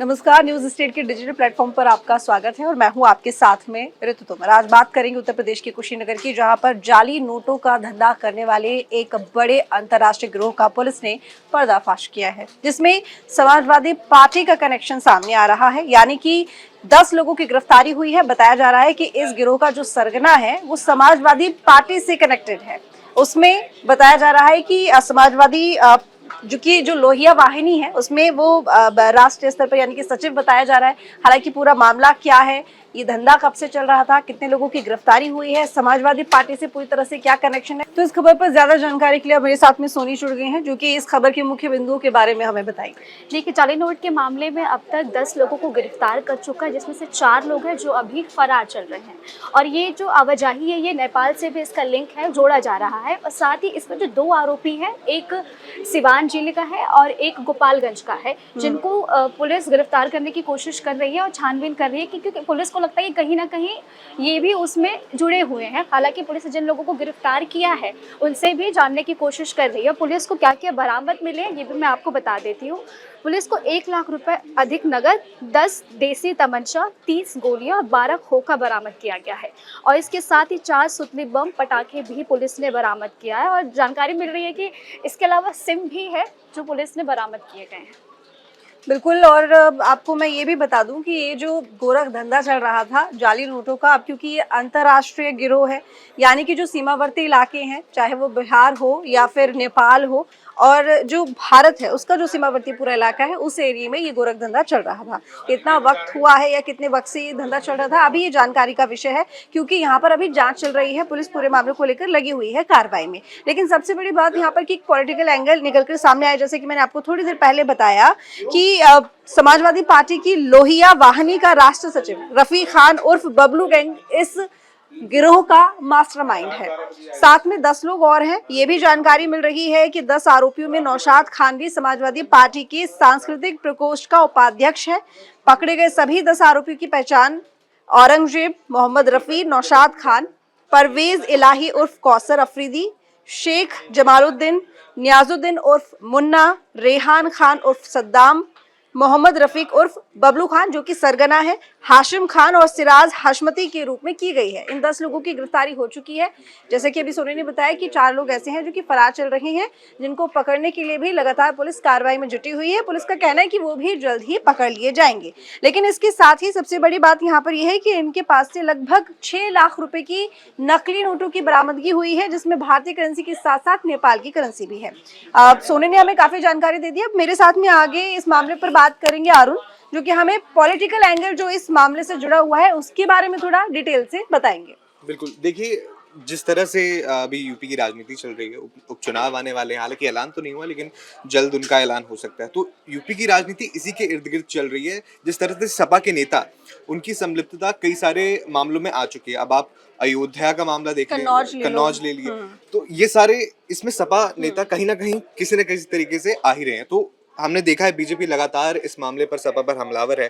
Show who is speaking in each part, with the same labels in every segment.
Speaker 1: नमस्कार, news state के digital platform पर आपका स्वागत है और मैं हूं आपके साथ में ऋतु तोमर। आज बात करेंगे उत्तर प्रदेश के कुशीनगर की, जहां पर जाली नोटों का धंधा करने वाले एक बड़े अंतर्राष्ट्रीय गिरोह का पुलिस ने पर्दाफाश किया है, जिसमें समाजवादी पार्टी का कनेक्शन सामने आ रहा है। यानी कि 10 लोगों की गिरफ्तारी हुई है। बताया जा रहा है कि इस गिरोह का जो सरगना है वो समाजवादी पार्टी से कनेक्टेड है। उसमें बताया जा रहा है कि समाजवादी जो लोहिया वाहिनी है उसमें वो राष्ट्रीय स्तर पर यानी कि सचिव बताया जा रहा है। हालांकि पूरा मामला क्या है, ये धंधा कब से चल रहा था, कितने लोगों की गिरफ्तारी हुई है, समाजवादी पार्टी से पूरी तरह से क्या कनेक्शन है, तो इस खबर पर ज्यादा जानकारी के लिए मेरे साथ में सोनी जुड़ गई हैं, जो कि इस खबर के मुख्य बिंदुओं के बारे में हमें बताएंगे।
Speaker 2: देखिए, जाली नोट के मामले में अब तक 10 लोगों को गिरफ्तार कर चुका है, जिसमें से 4 लोग हैं जो अभी फरार चल रहे हैं। और ये जो आवाजाही है, ये नेपाल से भी इसका लिंक है, जोड़ा जा रहा है। और साथ ही इसमें जो 2 आरोपी हैं, एक सिवान जिले का है और एक गोपालगंज का है, जिनको पुलिस गिरफ्तार करने की कोशिश कर रही है और छानबीन कर रही है, क्योंकि पुलिस को लगता है कि कहीं ना कहीं ये भी उसमें जुड़े हुए हैं। हालांकि पुलिस जिन लोगों को गिरफ्तार किया है उनसे भी जानने की कोशिश कर रही है। पुलिस को क्या क्या बरामद मिले ये भी मैं आपको बता देती हूँ। पुलिस को 1 लाख रुपए अधिक नगद, 10 देसी तमंचा, 30 गोलियां और 12 खोखा बरामद किया गया है। और इसके साथ ही 4 सुतली बम पटाखे भी पुलिस ने बरामद किया है। और जानकारी मिल रही है कि इसके अलावा सिम भी है जो पुलिस ने बरामद किए गए हैं।
Speaker 1: बिल्कुल। और आपको मैं ये भी बता दूं कि ये जो गोरख धंधा चल रहा था जाली नोटों का, अब क्योंकि ये अंतर्राष्ट्रीय गिरोह है, यानी कि जो सीमावर्ती इलाके हैं, चाहे वो बिहार हो या फिर नेपाल हो, और जो भारत है उसका जो सीमावर्ती पूरा इलाका है, उस एरिया में ये गोरख धंधा चल रहा था। कितना वक्त हुआ है या कितने वक्त से ये धंधा चल रहा था, अभी ये जानकारी का विषय है, क्योंकि यहाँ पर अभी जांच चल रही है। पुलिस पूरे मामले को लेकर लगी हुई है कार्रवाई में। लेकिन सबसे बड़ी बात यहाँ पर कि पॉलिटिकल एंगल निकलकर सामने आया। जैसे कि मैंने आपको थोड़ी देर पहले बताया कि समाजवादी पार्टी की लोहिया वाहिनी का राष्ट्र सचिव रफी खान उर्फ बबलू गैंग इस गिरोह का मास्टरमाइंड है। साथ में 10 लोग और हैं। ये भी जानकारी मिल रही है कि 10 आरोपियों में नौशाद खान भी समाजवादी पार्टी की सांस्कृतिक प्रकोष्ठ का उपाध्यक्ष है। पकड़े गए सभी 10 आरोपियों की पहचान औरंगजेब, मोहम्मद रफी, नौशाद खान, परवेज इलाही उर्फ कौसर अफरीदी, शेख जमालुद्दीन, नियाजुद्दीन उर्फ मुन्ना, रेहान खान उर्फ सद्दाम, मोहम्मद रफीक उर्फ बबलू खान जो कि सरगना है, हाशिम खान और सिराज हशमती के रूप में की गई है। इन 10 लोगों की गिरफ्तारी हो चुकी है। जैसे कि अभी सोनी ने बताया कि 4 लोग ऐसे हैं जो कि फरार चल रहे हैं, जिनको पकड़ने के लिए भी लगातार पुलिस कार्रवाई में जुटी हुई है। पुलिस का कहना है कि वो भी जल्द ही पकड़ लिए जाएंगे। लेकिन इसके साथ ही सबसे बड़ी बात यहाँ पर यह है कि इनके पास से लगभग 6 लाख रुपए की नकली नोटों की बरामदगी हुई है, जिसमें भारतीय करेंसी के साथ साथ नेपाल की करेंसी भी है। सोनी ने हमें काफी जानकारी दे दी। अब मेरे साथ में आगे इस मामले पर बात करेंगे अरुण, जो कि हमें पॉलिटिकल एंगल जो इस मामले से जुड़ा हुआ है उसके बारे में थोड़ा डिटेल से बताएंगे।
Speaker 3: बिल्कुल, देखिए जिस तरह से अभी यूपी की राजनीति चल रही है, उपचुनाव आने वाले हैं, हालांकि ऐलान तो नहीं हुआ लेकिन जल्द उनका ऐलान हो सकता है। तो यूपी की राजनीति इसी के इर्द गिर्द चल रही है। जिस तरह से सपा के नेता, उनकी संलिप्तता कई सारे मामलों में आ चुकी है। अब आप अयोध्या का मामला देख लें, कन्नौज ले लिए, तो ये सारे इसमें सपा नेता कहीं ना कहीं किसी न किसी तरीके से आ ही रहे हैं। तो हमने देखा है बीजेपी लगातार इस मामले पर सपा पर हमलावर है।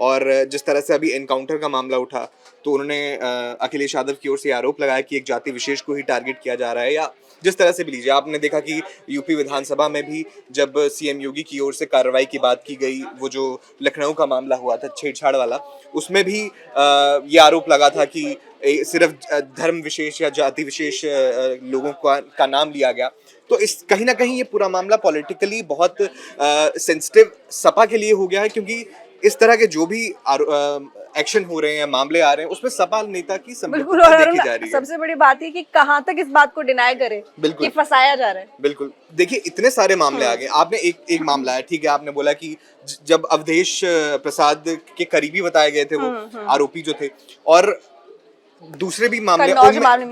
Speaker 3: और जिस तरह से अभी एनकाउंटर का मामला उठा तो उन्होंने अखिलेश यादव की ओर से आरोप लगाया कि एक जाति विशेष को ही टारगेट किया जा रहा है। या जिस तरह से भी लीजिए, आपने देखा कि यूपी विधानसभा में भी जब सीएम योगी की ओर से कार्रवाई की बात की गई, वो जो लखनऊ का मामला हुआ था छेड़छाड़ वाला, उसमें भी ये आरोप लगा था कि सिर्फ धर्म विशेष या जाति विशेष लोगों का नाम लिया गया। तो इस कहीं ना कहीं ये पूरा मामला पॉलिटिकली बहुत सेंसिटिव सपा के लिए हो गया है, क्योंकि इस तरह के जो भी एक्शन हो रहे हैं, मामले आ रहे हैं, उसमें सपा नेता की संलिप्तता देखी जा रही है।
Speaker 1: सबसे बड़ी बात है कि कहां तक इस बात को डिनाई करे कि फंसाया जा रहा है।
Speaker 3: बिल्कुल, देखिए इतने सारे मामले आ गए। आपने एक मामला है, ठीक है, आपने बोला कि जब अवधेश प्रसाद के करीबी बताए गए थे वो आरोपी जो थे, और दूसरे भी मामले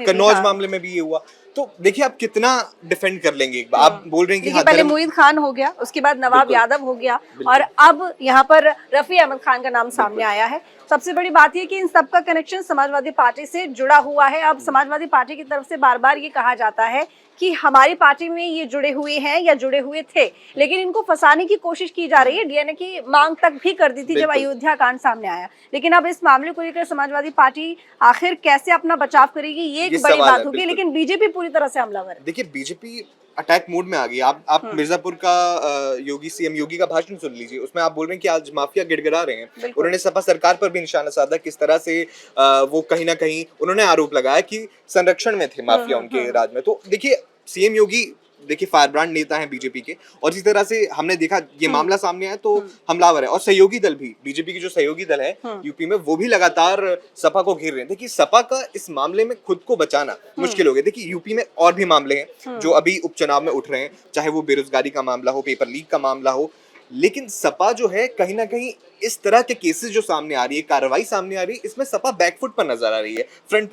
Speaker 3: कन्नौज मामले में भी ये हुआ। तो देखिए आप कितना डिफेंड कर लेंगे। एक बार आप बोल रहे हैं कि हाँ,
Speaker 1: पहले मुईद खान हो गया, उसके बाद नवाब यादव हो गया, और अब यहाँ पर रफी अहमद खान का नाम सामने आया है। सबसे बड़ी बात यह कि इन सबका कनेक्शन समाजवादी पार्टी से जुड़ा हुआ है। अब समाजवादी पार्टी की तरफ से बार बार ये कहा जाता है कि हमारी पार्टी में ये जुड़े हुए हैं या जुड़े हुए थे, लेकिन इनको फंसाने की कोशिश की जा रही है। डीएनए की मांग तक भी कर दी थी जब अयोध्या कांड सामने आया। लेकिन अब इस मामले को लेकर समाजवादी पार्टी आखिर कैसे अपना बचाव करेगी, ये एक बड़ी बात होगी। लेकिन बीजेपी पूरी तरह से हमलावर है।
Speaker 3: देखिए बीजेपी अटैक मोड में आ गई। आप मिर्जापुर का योगी सीएम योगी का भाषण सुन लीजिए, उसमें आप बोल रहे हैं कि आज माफिया गिड़गिड़ा रहे हैं। उन्होंने सपा सरकार पर भी निशाना साधा, किस तरह से वो कहीं ना कहीं उन्होंने आरोप लगाया कि संरक्षण में थे माफिया उनके राज में। तो देखिए सीएम योगी देखिए फायर ब्रांड नेता हैं बीजेपी के, और इसी तरह से हमने देखा ये मामला सामने आया तो हमलावर है। और सहयोगी दल भी, बीजेपी की जो सहयोगी दल है यूपी में, वो भी लगातार सपा को घेर रहे हैं। देखिए सपा का इस मामले में खुद को बचाना मुश्किल हो गया। देखिए यूपी में और भी मामले हैं जो अभी उपचुनाव में उठ रहे हैं, चाहे वो बेरोजगारी का मामला हो, पेपर लीक का मामला हो, लेकिन सपा जो है कहीं ना कहीं इस तरह के केसेस जो सामने आ रही है, कार्रवाई सामने आ रही है, इसमें सपा बैकफुट पर नजर आ रही है। फ्रंट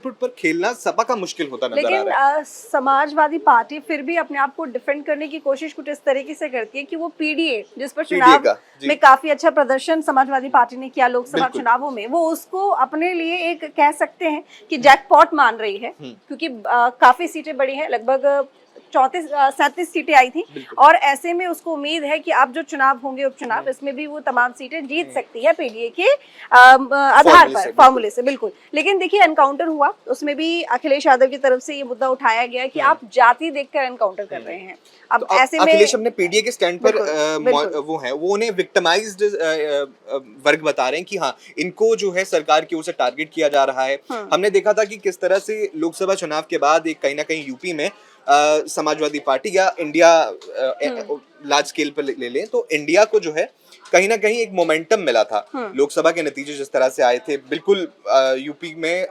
Speaker 3: फुट पर खेलना सपा का मुश्किल होता नजर आ रहा है।
Speaker 1: लेकिन समाजवादी पार्टी फिर भी अपने आप को डिफेंड करने की कोशिश कुछ इस तरीके से करती है कि वो पीडीए, जिस पर चुनाव में काफी अच्छा प्रदर्शन समाजवादी पार्टी ने किया लोकसभा चुनावों में, वो उसको अपने लिए एक कह सकते हैं कि जैकपॉट मान रही है, क्योंकि काफी सीटें बड़ी हैं, लगभग 37 सीटें आई थी, और ऐसे में उसको उम्मीद है कि अब जो चुनाव होंगे उपचुनाव, इसमें भी वो तमाम सीटें जीत सकती है पीडीए के आधार पर, फॉर्मूले से। बिल्कुल। लेकिन देखिए एनकाउंटर हुआ, उसमें भी अखिलेश यादव की तरफ से ये मुद्दा उठाया गया कि आप जाति देखकर एनकाउंटर कर रहे हैं। अब तो ऐसे में
Speaker 3: अखिलेश अपने पीडीए के स्टैंड पर वो है, वो उन्हें विक्टिमाइज्ड वर्ग बता रहे हैं कि हाँ इनको जो है सरकार की ओर से टारगेट किया जा रहा है। हमने देखा था कि किस तरह से लोकसभा चुनाव के बाद एक कहीं ना कहीं यूपी में समाजवादी पार्टी या इंडिया लार्ज स्केल पर ले लें तो इंडिया को जो है कहीं ना कहीं एक मोमेंटम मिला था। लोकसभा के नतीजे जिस तरह से आए थे, बिल्कुल यूपी में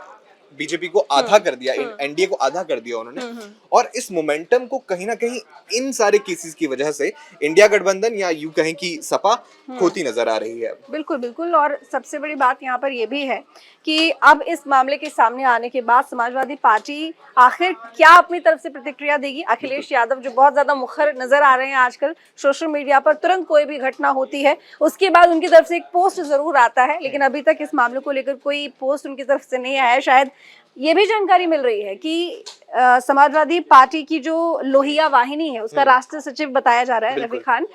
Speaker 3: बीजेपी को आधा कर दिया, एनडीए को आधा कर दिया उन्होंने। और इस मोमेंटम को कहीं ना कहीं इन सारे केसेस की वजह से इंडिया गठबंधन या यूं कहें कि सपा खोती नजर आ रही है।
Speaker 1: बिल्कुल बिल्कुल। और सबसे बड़ी बात यहाँ पर यह भी है कि अब इस मामले के सामने आने के बाद समाजवादी पार्टी आखिर क्या अपनी तरफ से प्रतिक्रिया देगी। अखिलेश यादव जो बहुत ज्यादा मुखर नजर आ रहे हैं आजकल सोशल मीडिया पर, तुरंत कोई भी घटना होती है उसके बाद उनकी तरफ से एक पोस्ट जरूर आता है, लेकिन अभी तक इस मामले को लेकर कोई पोस्ट उनकी तरफ से नहीं आया है। शायद ये भी जानकारी मिल रही है कि समाजवादी पार्टी की जो लोहिया वाहिनी है उसका राष्ट्रीय सचिव बताया जा रहा है रफी खान,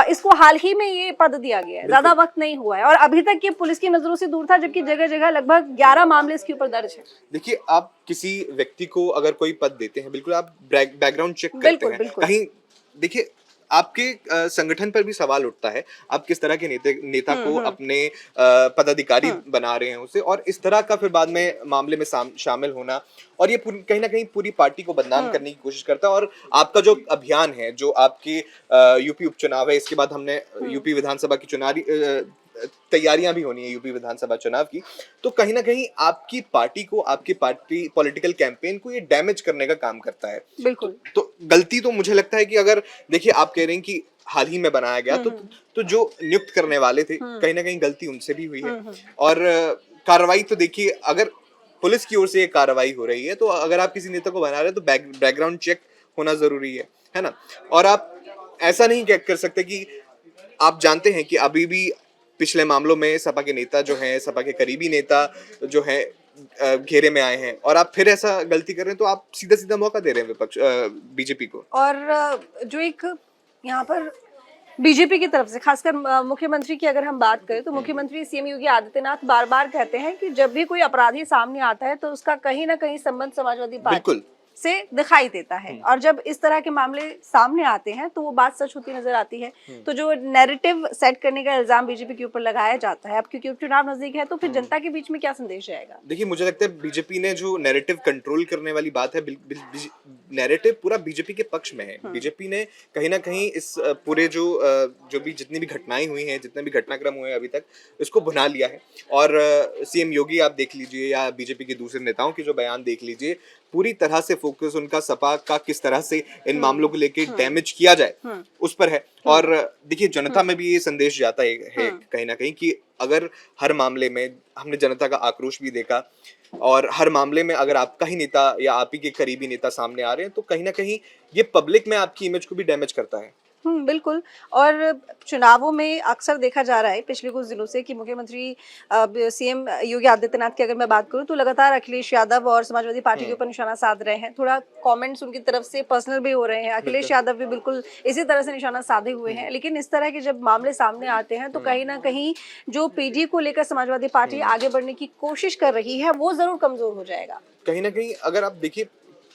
Speaker 1: इसको हाल ही में ये पद दिया गया है, ज्यादा वक्त नहीं हुआ है, और अभी तक ये पुलिस की नजरों से दूर था, जबकि जगह जगह लगभग 11 मामले इसके ऊपर दर्ज है।
Speaker 3: देखिए आप किसी व्यक्ति को अगर कोई पद देते हैं, बिल्कुल आप बैकग्राउंड चेक करते हैं कहीं। देखिए आपके संगठन पर भी सवाल उठता है, आप किस तरह के नेता को अपने पदाधिकारी बना रहे हैं उसे, और इस तरह का फिर बाद में मामले में शामिल होना, और ये कहीं ना कहीं पूरी पार्टी को बदनाम करने की कोशिश करता है। और आपका जो अभियान है, जो आपके यूपी उपचुनाव है, इसके बाद हमने यूपी विधानसभा की चुनावी तैयारियां भी होनी है यूपी विधानसभा चुनाव की, तो कहीं ना कहीं आपकी पार्टी को, आपकी पार्टी पॉलिटिकल कैंपेन को ये डैमेज करने का काम करता है।
Speaker 1: बिल्कुल।
Speaker 3: तो गलती तो मुझे लगता है कि अगर देखिए आप कह रहे हैं कि हाल ही में बनाया गया, तो जो नियुक्त करने वाले थे कहीं ना कहीं गलती उनसे भी हुई है। और कार्रवाई तो देखिए अगर पुलिस की ओर से ये कार्रवाई हो रही है, तो अगर आप किसी नेता को बना रहे हैं तो बैकग्राउंड चेक होना जरूरी है ना। और आप ऐसा नहीं कर सकते कि आप जानते हैं कि अभी भी पिछले मामलों में सपा के नेता जो हैं, सपा के करीबी नेता जो हैं घेरे में आए हैं, और आप फिर ऐसा गलती कर रहे हैं, तो आप सीधा सीधा मौका दे रहे हैं विपक्ष बीजेपी को।
Speaker 1: और जो एक यहाँ पर बीजेपी की तरफ से खासकर मुख्यमंत्री की अगर हम बात करें, तो मुख्यमंत्री सीएम योगी आदित्यनाथ बार बार कहते हैं कि जब भी कोई अपराधी सामने आता है तो उसका कहीं ना कहीं संबंध समाजवादी पार्टी से दिखाई देता है, और जब इस तरह के मामले सामने आते हैं तो वो बात सच होती नजर आती है। तो जो नैरेटिव सेट करने का इल्जाम बीजेपी के ऊपर लगाया जाता है, अब क्योंकि उपचुनाव नजदीक है, तो फिर जनता के बीच में क्या संदेश जाएगा? देखिए
Speaker 3: मुझे लगता है बीजेपी ने जो नैरेटिव कंट्रोल करने वाली बात है, नैरेटिव पूरा बीजेपी के पक्ष में है। बीजेपी ने कहीं ना कहीं इस पूरे जो भी जितनी भी घटनाएं हुई हैं, जितने भी घटनाक्रम हुए हैं अभी तक, इसको भुना लिया है। और सीएम योगी आप देख लीजिए या बीजेपी के दूसरे नेताओं के जो बयान देख लीजिए, पूरी तरह से फोकस उनका सपा का किस तरह से इन मामलों को लेके डैमेज किया जाए उस पर है। और देखिए जनता में भी ये संदेश जाता है कहीं ना कहीं कि अगर हर मामले में हमने जनता का आक्रोश भी देखा, और हर मामले में अगर आपका ही नेता या आप ही के करीबी नेता सामने आ रहे हैं, तो कहीं ना कहीं ये पब्लिक में आपकी इमेज को भी डैमेज करता है।
Speaker 1: बिल्कुल। और चुनावों में अक्सर देखा जा रहा है पिछले कुछ दिनों से कि मुख्यमंत्री सीएम योगी आदित्यनाथ की अगर मैं बात करूं, तो लगातार अखिलेश यादव और समाजवादी पार्टी के ऊपर निशाना साध रहे हैं। थोड़ा कमेंट्स उनकी तरफ से पर्सनल भी हो रहे हैं, अखिलेश यादव भी बिल्कुल इसी तरह से निशाना साधे हुए हैं। लेकिन इस तरह के जब मामले सामने आते हैं, तो कहीं ना कहीं जो पीडी को लेकर समाजवादी पार्टी आगे बढ़ने की कोशिश कर रही है, वो जरूर कमजोर हो जाएगा।
Speaker 3: कहीं ना कहीं अगर आप देखिए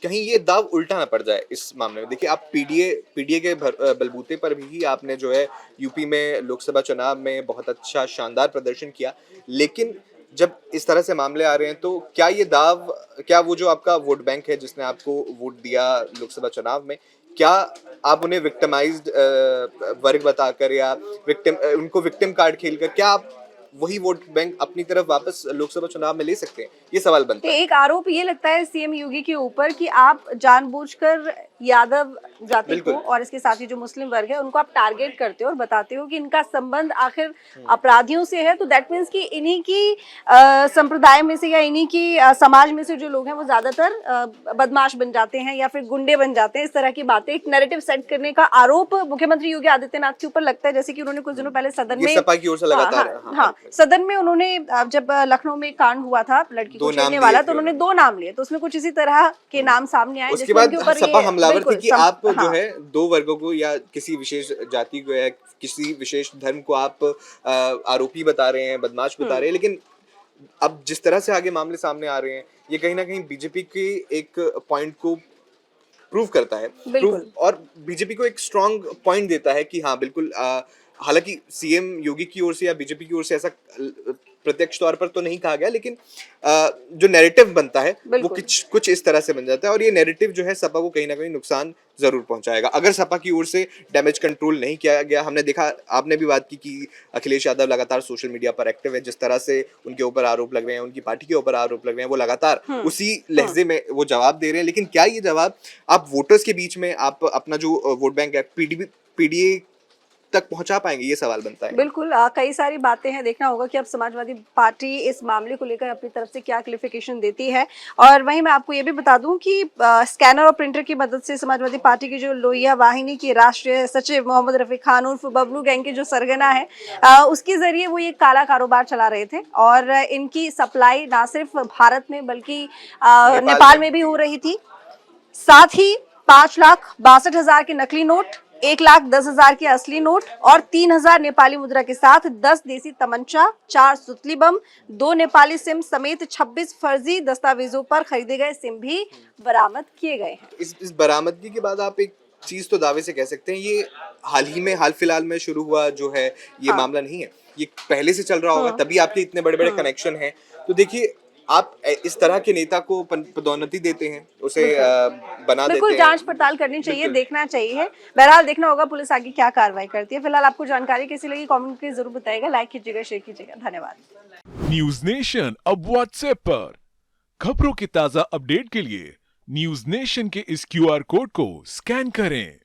Speaker 3: कहीं ये दाव उल्टा ना पड़ जाए इस मामले में। देखिए, आप पीडीए के बलबूते पर भी आपने जो है यूपी में लोकसभा चुनाव में बहुत अच्छा शानदार प्रदर्शन किया, लेकिन जब इस तरह से मामले आ रहे हैं तो क्या वो जो आपका वोट बैंक है जिसने आपको वोट दिया लोकसभा चुनाव में, क्या आप उन्हें विक्टिमाइज्ड वर्ग बताकर या उनको विक्टिम कार्ड खेलकर क्या आप वही वोट बैंक अपनी तरफ वापस लोकसभा चुनाव में ले सकते हैं? ये सवाल बनता है।
Speaker 1: एक आरोप ये लगता है सीएम योगी के ऊपर कि आप जानबूझकर यादव जाति को और इसके साथ ही जो मुस्लिम वर्ग है उनको आप टारगेट करते हो और बताते हो कि इनका संबंध आखिर अपराधियों से है, तो दैट मीन्स कि इन्हीं की संप्रदाय में से या इन्हीं की समाज में से जो लोग हैं वो ज्यादातर बदमाश बन जाते हैं या फिर गुंडे बन जाते हैं। इस तरह की बातें, एक नैरेटिव सेट करने का आरोप मुख्यमंत्री योगी आदित्यनाथ के ऊपर लगता है, जैसे कि उन्होंने कुछ दिनों पहले सदन में
Speaker 3: सपा की ओर से लगातार
Speaker 1: हाँ सदन में उन्होंने जब लखनऊ में कांड हुआ था लड़की को छेड़ने वाला, तो उन्होंने 2 नाम लिए, तो उसमें कुछ इसी तरह के नाम सामने आए।
Speaker 3: उसके बाद सपा हमलावर थी कि आप जो है 2 वर्गों को या किसी विशेष जाति को या किसी विशेष धर्म को आप आरोपी बता रहे हैं, बदमाश बता रहे हैं, लेकिन अब जिस तरह से आगे मामले सामने आ रहे हैं ये कहीं ना कहीं बीजेपी के एक पॉइंट को प्रूव करता है, और बीजेपी को एक स्ट्रॉन्ग पॉइंट देता है कि हाँ बिल्कुल, हालांकि सीएम योगी की ओर से या बीजेपी की ओर से ऐसा प्रत्यक्ष तौर पर तो नहीं कहा गया, लेकिन जो नैरेटिव बनता है वो कुछ इस तरह से बन जाता है, और ये नैरेटिव जो है सपा को कहीं ना कहीं नुकसान जरूर पहुंचाएगा अगर सपा की ओर से डैमेज कंट्रोल नहीं किया गया। हमने देखा, आपने भी बात की कि अखिलेश यादव लगातार सोशल मीडिया पर एक्टिव है, जिस तरह से उनके ऊपर आरोप लग रहे हैं, उनकी पार्टी के ऊपर आरोप लग रहे हैं, वो लगातार उसी लहजे में वो जवाब दे रहे हैं, लेकिन क्या ये जवाब आप वोटर्स के बीच में आप अपना जो वोट बैंक है पीडीए तक पहुंचा पाएंगे, ये सवाल बनता है।
Speaker 1: बिल्कुल, कई सारी बातें हैं, देखना होगा कि अब समाजवादी पार्टी इस मामले को लेकर अपनी तरफ से क्या क्लिफिकेशन देती है। और वहीं मैं आपको ये भी बता दूं कि स्कैनर और प्रिंटर की मदद से समाजवादी पार्टी की जो लोहिया वाहिनी की राष्ट्रीय सचिव मोहम्मद रफी खान उर्फ बबलू गैंग के जो सरगना है, उसके जरिए वो ये काला कारोबार चला रहे थे, और इनकी सप्लाई ना सिर्फ भारत में बल्कि नेपाल में भी हो रही थी। साथ ही 5,62,000 के नकली नोट, 1,10,000 के असली नोट और 3,000 नेपाली मुद्रा के साथ 10 देसी तमंचा, 4 सुतली बम, 2 नेपाली सिम समेत 26 फर्जी दस्तावेजों पर खरीदे गए सिम भी बरामद किए गए हैं।
Speaker 3: इस बरामदगी के बाद आप एक चीज तो दावे से कह सकते हैं, ये हाल फिलहाल में शुरू हुआ जो है ये मामला नहीं है, ये पहले से चल रहा होगा, तभी आपके इतने बड़े बड़े कनेक्शन हैं। तो देखिए, आप इस तरह के नेता को पदोन्नति देते हैं, उसे बना देते
Speaker 1: बिल्कुल
Speaker 3: हैं।
Speaker 1: जांच पड़ताल करनी चाहिए, देखना चाहिए। बहरहाल देखना होगा पुलिस आगे क्या कार्रवाई करती है। फिलहाल आपको जानकारी कैसी लगी कमेंट करके जरूर बताइएगा, लाइक कीजिएगा, शेयर कीजिएगा। धन्यवाद।
Speaker 4: न्यूज नेशन अब व्हाट्सएप पर खबरों के ताजा अपडेट के लिए न्यूज नेशन के इस QR कोड को स्कैन करें।